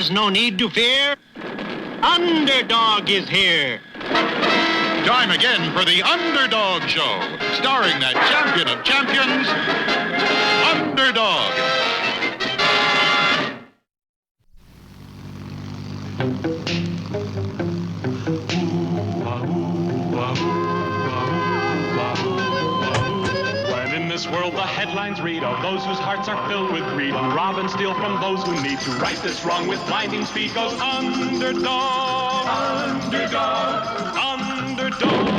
is no need to fear. Underdog is here. Time again for the Underdog Show, starring that champion of champions, Underdog. When in this world the headlines read of those whose hearts are filled with greed, who rob and steal from those who need to right this wrong with blinding speed, goes Underdog, Underdog, Underdog,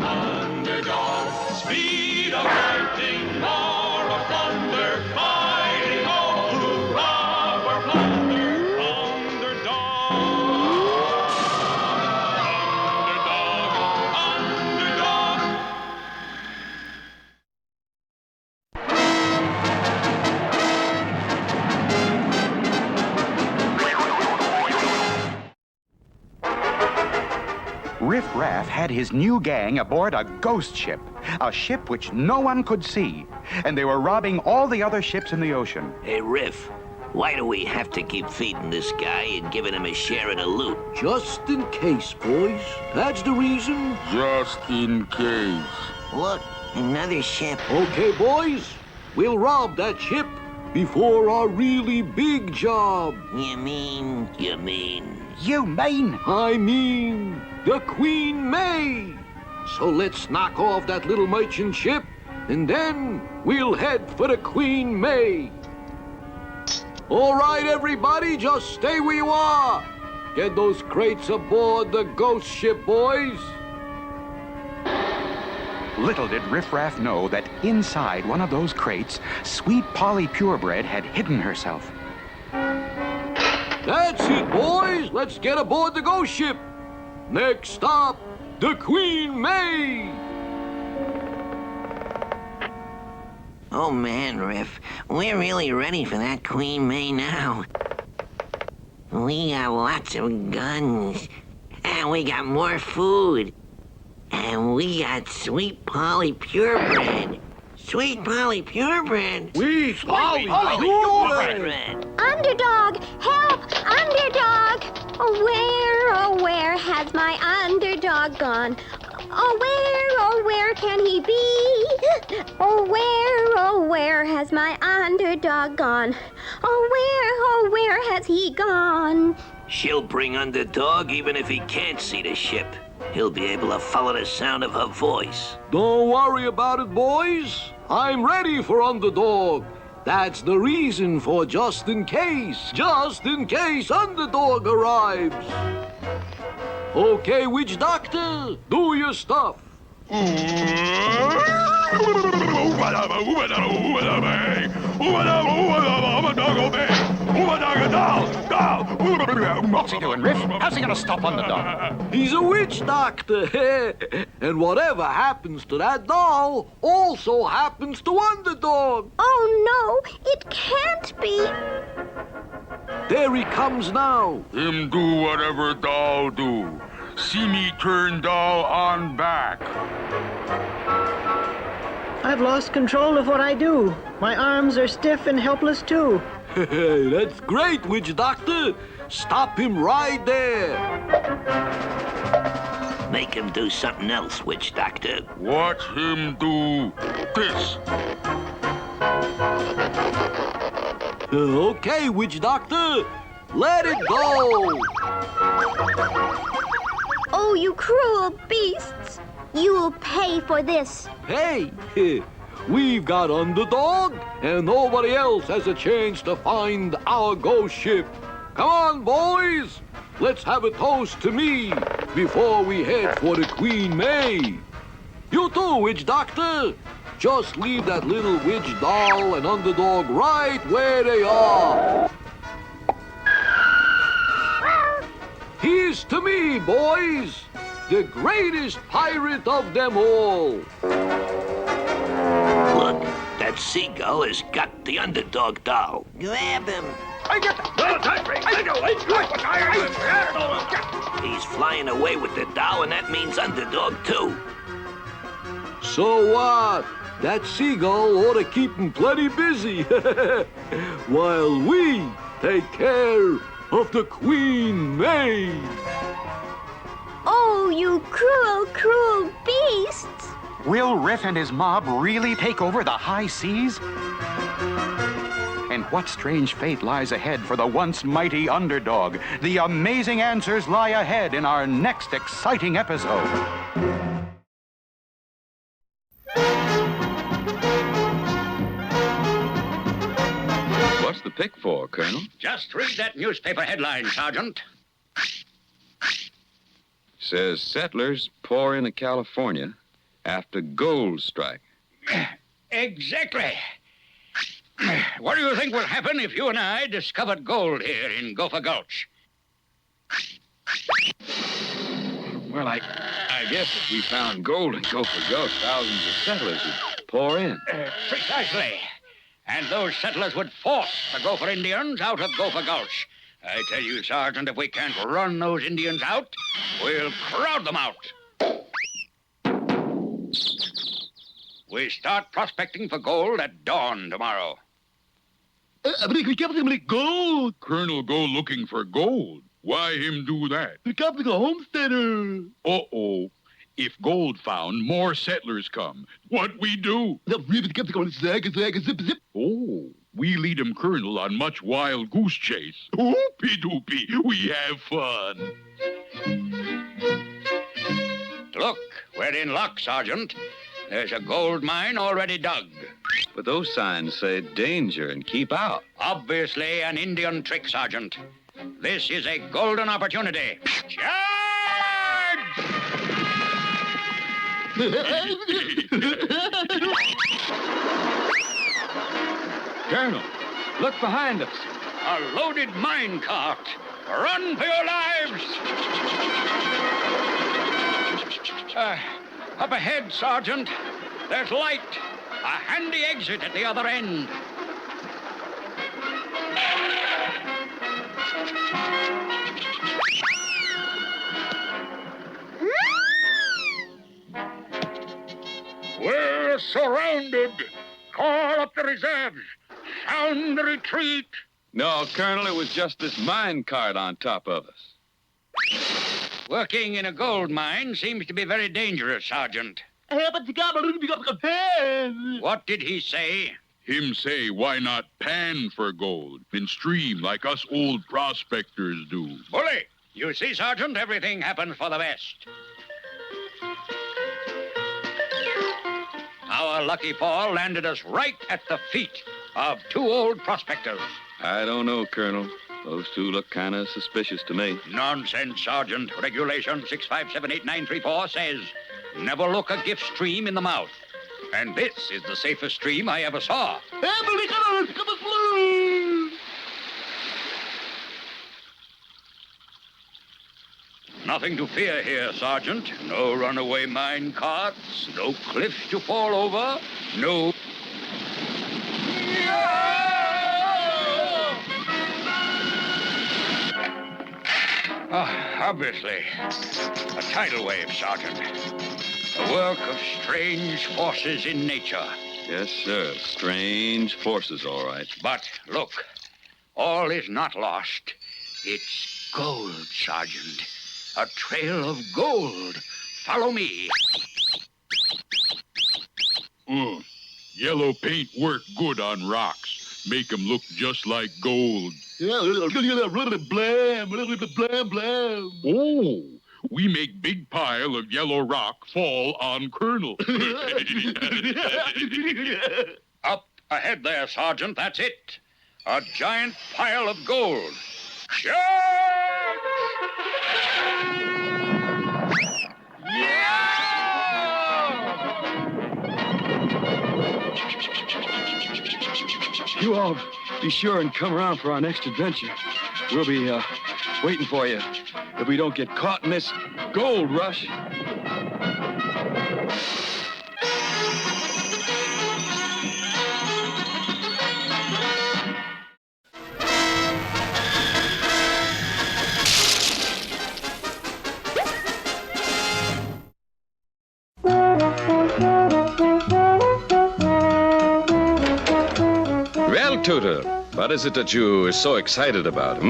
Underdog. Speed of fighting, roar of thunder, fighting all who rob or plunder. Underdog, Underdog, Underdog. Riff Raff had his new gang aboard a ghost ship, a ship which no one could see, and they were robbing all the other ships in the ocean. Hey, Riff, why do we have to keep feeding this guy and giving him a share of the loot? Just in case, boys. That's the reason. Just in case. Look, another ship. Okay, boys. We'll rob that ship before our really big job. You mean? You mean? I mean, the Queen May. So let's knock off that little merchant ship, and then we'll head for the Queen May. All right, everybody, just stay where you are. Get those crates aboard the ghost ship, boys. Little did Riff Raff know that inside one of those crates, Sweet Polly Purebred had hidden herself. That's it, boys. Let's get aboard the ghost ship. Next stop, the Queen May. Oh, man, Riff, we're really ready for that Queen May now. We got lots of guns, and we got more food, and we got Sweet Polly Purebred. Sweet Polly Purebred. Sweet Polly Purebred. Underdog, help! Underdog! Oh, where has my underdog gone? Oh, where can he be? Oh, where has my underdog gone? Oh, where has he gone? She'll bring Underdog even if he can't see the ship. He'll be able to follow the sound of her voice. Don't worry about it, boys. I'm ready for Underdog. That's the reason for just in case Underdog arrives. Okay, Witch Doctor, do your stuff. What's he doing, Riff? How's he gonna stop Underdog? He's a witch doctor. And whatever happens to that doll also happens to Underdog. Oh, no, it can't be. There he comes now. Him do whatever doll do. See me turn doll on back. I've lost control of what I do. My arms are stiff and helpless, too. That's great, Witch Doctor. Stop him right there. Make him do something else, Witch Doctor. Watch him do this. Okay, Witch Doctor. Let it go. Oh, you cruel beasts. You'll pay for this. Hey, we've got Underdog, and nobody else has a chance to find our ghost ship. Come on, boys. Let's have a toast to me before we head for the Queen May. You too, Witch Doctor. Just leave that little witch doll and Underdog right where they are. Here's to me, boys, the greatest pirate of them all. Look, that seagull has got the Underdog doll. Grab him. He's flying away with the doll, and that means Underdog, too. So what? That seagull ought to keep him plenty busy while we take care of the Queen May. Oh, you cruel, cruel beasts! Will Riff and his mob really take over the high seas? And what strange fate lies ahead for the once mighty Underdog? The amazing answers lie ahead in our next exciting episode. What's the pick for, Colonel? Just read that newspaper headline, Sergeant. Says settlers pour into California after gold strike. Exactly. What do you think will happen if you and I discovered gold here in Gopher Gulch? Well, I guess if we found gold in Gopher Gulch, thousands of settlers would pour in. Precisely. And those settlers would force the Gopher Indians out of Gopher Gulch. I tell you, Sergeant, if we can't run those Indians out, we'll crowd them out. We start prospecting for gold at dawn tomorrow. Gold! Colonel go looking for gold. Why him do that? The Captain homesteader. Uh-oh. If gold found, more settlers come. What we do? Oh, we lead 'em, Colonel, on much wild goose chase. Oopie-doopie, we have fun. Look, we're in luck, Sergeant. There's a gold mine already dug. But those signs say danger and keep out. Obviously an Indian trick, Sergeant. This is a golden opportunity. Charge! Colonel, look behind us. A loaded mine cart. Run for your lives! Up ahead, Sergeant. There's light. A handy exit at the other end. We're surrounded. Call up the reserves. Sound the retreat. No, Colonel, it was just this mine cart on top of us. Working in a gold mine seems to be very dangerous, Sergeant. What did he say? Him say, why not pan for gold and stream like us old prospectors do? Bully! You see, Sergeant, everything happens for the best. Our lucky fall landed us right at the feet of two old prospectors. I don't know, Colonel. Those two look kind of suspicious to me. Nonsense, Sergeant. Regulation 6578934 says, never look a gift stream in the mouth. And this is the safest stream I ever saw. Nothing to fear here, Sergeant. No runaway mine carts, no cliffs to fall over, no... Obviously, a tidal wave, Sergeant. The work of strange forces in nature. Yes, sir. Strange forces, all right. But look, all is not lost. It's gold, Sergeant. A trail of gold. Follow me. Yellow paint work good on rocks. Make 'em look just like gold. Oh, we make big pile of yellow rock fall on Colonel. Up ahead there, Sergeant. That's it. A giant pile of gold. Charge! You all be sure and come around for our next adventure. We'll be waiting for you if we don't get caught in this gold rush. Well, Tutor, what is it that you are so excited about,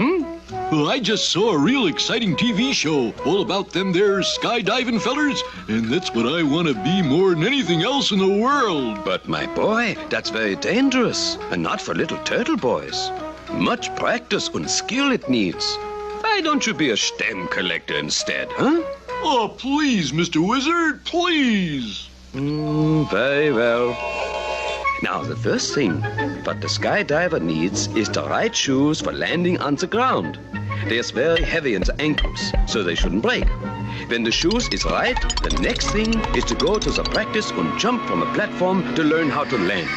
Well, I just saw a real exciting TV show all about them there skydiving fellers, and that's what I want to be more than anything else in the world. But my boy, that's very dangerous, and not for little turtle boys. Much practice and skill it needs. Why don't you be a stem collector instead, huh? Oh, please, Mr. Wizard, please. Very well. Now, the first thing what the skydiver needs is the right shoes for landing on the ground. They're very heavy in the ankles, so they shouldn't break. When the shoes is right, the next thing is to go to the practice and jump from a platform to learn how to land.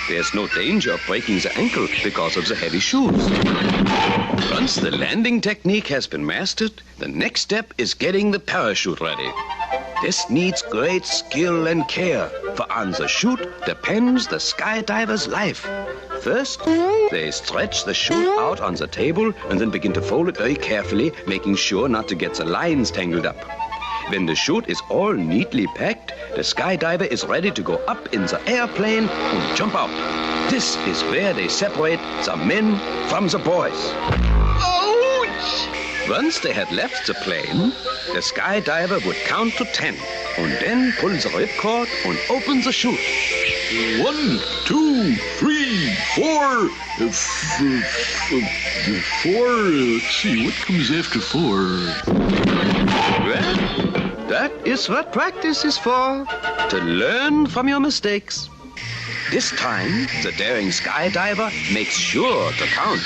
There's no danger of breaking the ankle because of the heavy shoes. Once the landing technique has been mastered, the next step is getting the parachute ready. This needs great skill and care, for on the chute depends the skydiver's life. First, they stretch the chute out on the table and then begin to fold it very carefully, making sure not to get the lines tangled up. When the chute is all neatly packed, the skydiver is ready to go up in the airplane and jump out. This is where they separate the men from the boys. Ouch! Once they had left the plane, the skydiver would count to 10 and then pull the ripcord and open the chute. 1, 2, 3, 4. 4. Let's see, what comes after 4? Well, that is what practice is for, to learn from your mistakes. This time, the daring skydiver makes sure to count.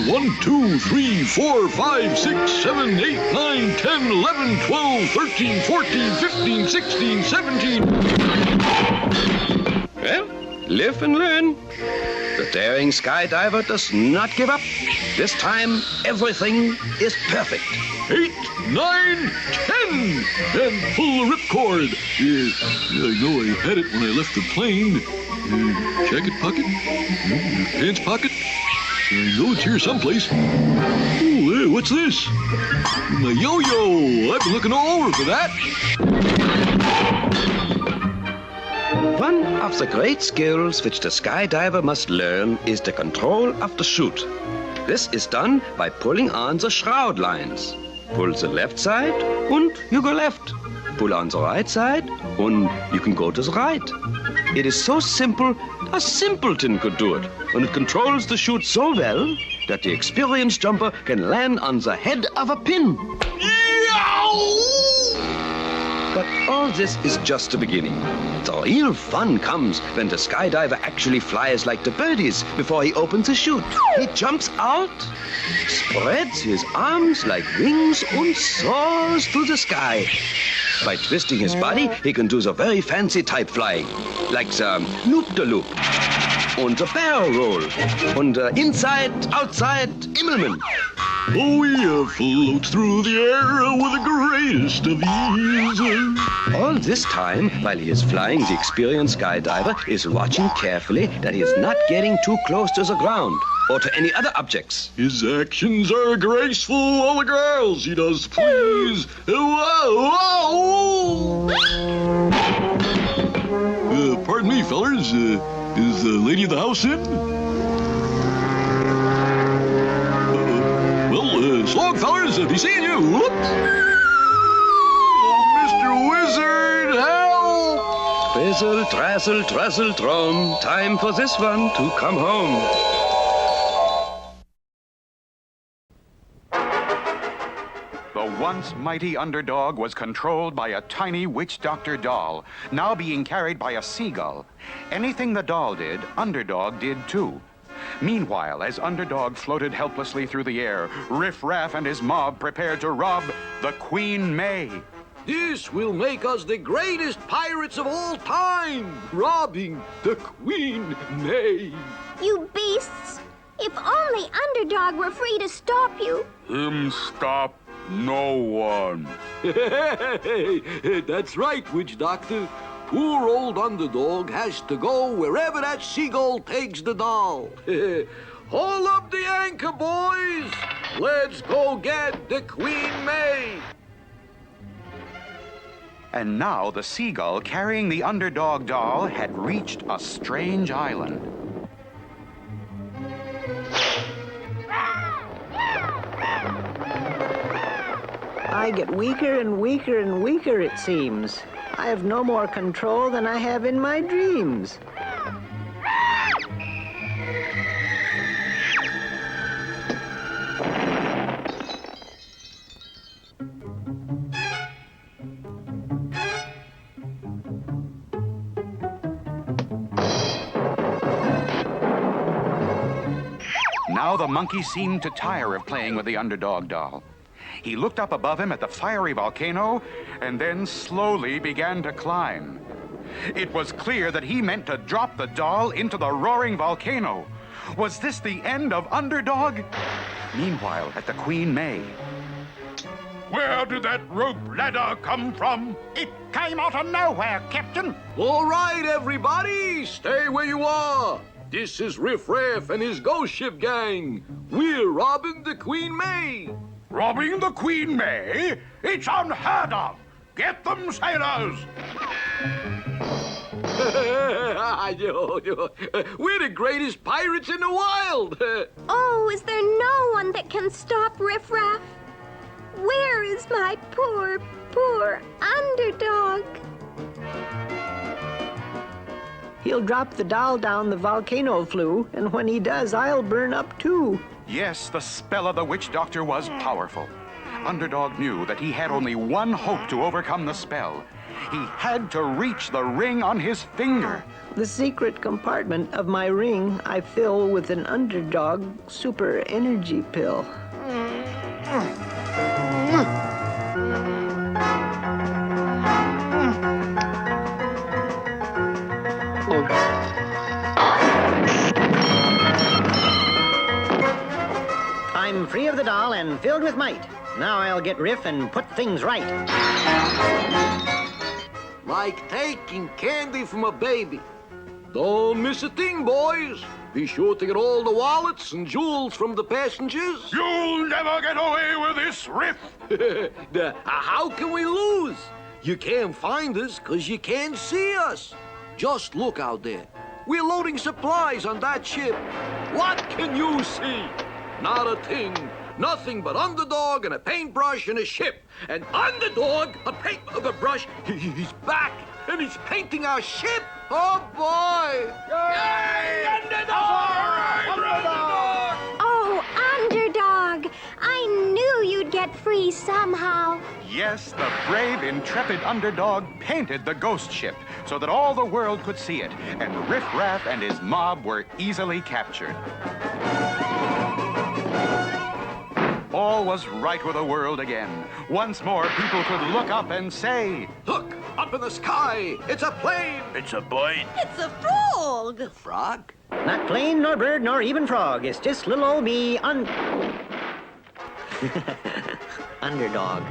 1, 2, 3, 4, 5, 6, 7, 8, 9, 10, 11, 12, 13, 14, 15, 16, 17. Well, live and learn. The daring skydiver does not give up. This time, everything is perfect. 8, 9, 10, and pull the ripcord. I know I had it when I left the plane. Jacket pocket, pants pocket. I know it's here someplace. Oh, what's this? My yo-yo. I've been looking all over for that. One of the great skills which the skydiver must learn is the control of the chute. This is done by pulling on the shroud lines. Pull the left side, and you go left. Pull on the right side, and you can go to the right. It is so simple, a simpleton could do it. And it controls the chute so well that the experienced jumper can land on the head of a pin. But all this is just the beginning. The real fun comes when the skydiver actually flies like the birdies before he opens the chute. He jumps out, spreads his arms like wings, and soars through the sky. By twisting his body, he can do the very fancy type flying, like the loop-de-loop, and the barrel roll, and inside, outside, Immelman. Oh, he floats through the air with the greatest of ease. All this time, while he is flying, the experienced skydiver is watching carefully that he is not getting too close to the ground or to any other objects. His actions are graceful, all the girls he does please. Pardon me, fellers. Is the lady of the house in? So long, fellers. Be seeing you. Whoop. Oh, Mr. Wizard, help! Fizzle, trazzle, truzzle, drum. Time for this one to come home. The once mighty Underdog was controlled by a tiny witch doctor doll, now being carried by a seagull. Anything the doll did, Underdog did too. Meanwhile, as Underdog floated helplessly through the air, Riff Raff and his mob prepared to rob the Queen May. This will make us the greatest pirates of all time, robbing the Queen May. You beasts! If only Underdog were free to stop you. Him stop no one. That's right, Witch Doctor. Poor old Underdog has to go wherever that seagull takes the doll. Haul up the anchor, boys. Let's go get the Queen May. And now the seagull carrying the Underdog doll had reached a strange island. I get weaker and weaker and weaker, it seems. I have no more control than I have in my dreams. Now the monkey seemed to tire of playing with the Underdog doll. He looked up above him at the fiery volcano and then slowly began to climb. It was clear that he meant to drop the doll into the roaring volcano. Was this the end of Underdog? Meanwhile, at the Queen May. Where did that rope ladder come from? It came out of nowhere, Captain. All right, everybody, stay where you are. This is Riff Raff and his ghost ship gang. We're robbing the Queen May. Robbing the Queen May? It's unheard of. Get them, sailors. We're the greatest pirates in the wild. Oh, is there no one that can stop Riff Raff? Where is my poor, poor Underdog? He'll drop the doll down the volcano flue, and when he does, I'll burn up too. Yes, the spell of the witch doctor was powerful. Underdog knew that he had only one hope to overcome the spell. He had to reach the ring on his finger. The secret compartment of my ring I fill with an Underdog super energy pill. I'm free of the doll and filled with might. Now I'll get Riff and put things right. Like taking candy from a baby. Don't miss a thing, boys. Be sure to get all the wallets and jewels from the passengers. You'll never get away with this, Riff. How can we lose? You can't find us because you can't see us. Just look out there. We're loading supplies on that ship. What can you see? Not a thing. Nothing but Underdog and a paintbrush and a ship. And Underdog, a brush, he's back and he's painting our ship. Oh, boy. Yay, Underdog! Underdog! Oh, Underdog! I knew you'd get free somehow. Yes, the brave, intrepid Underdog painted the ghost ship so that all the world could see it, and Riff Raff and his mob were easily captured. All was right with the world again. Once more, people could look up and say, Look, up in the sky, it's a plane. It's a bird. It's a frog. Frog? Not plane, nor bird, nor even frog. It's just little old me, Underdog.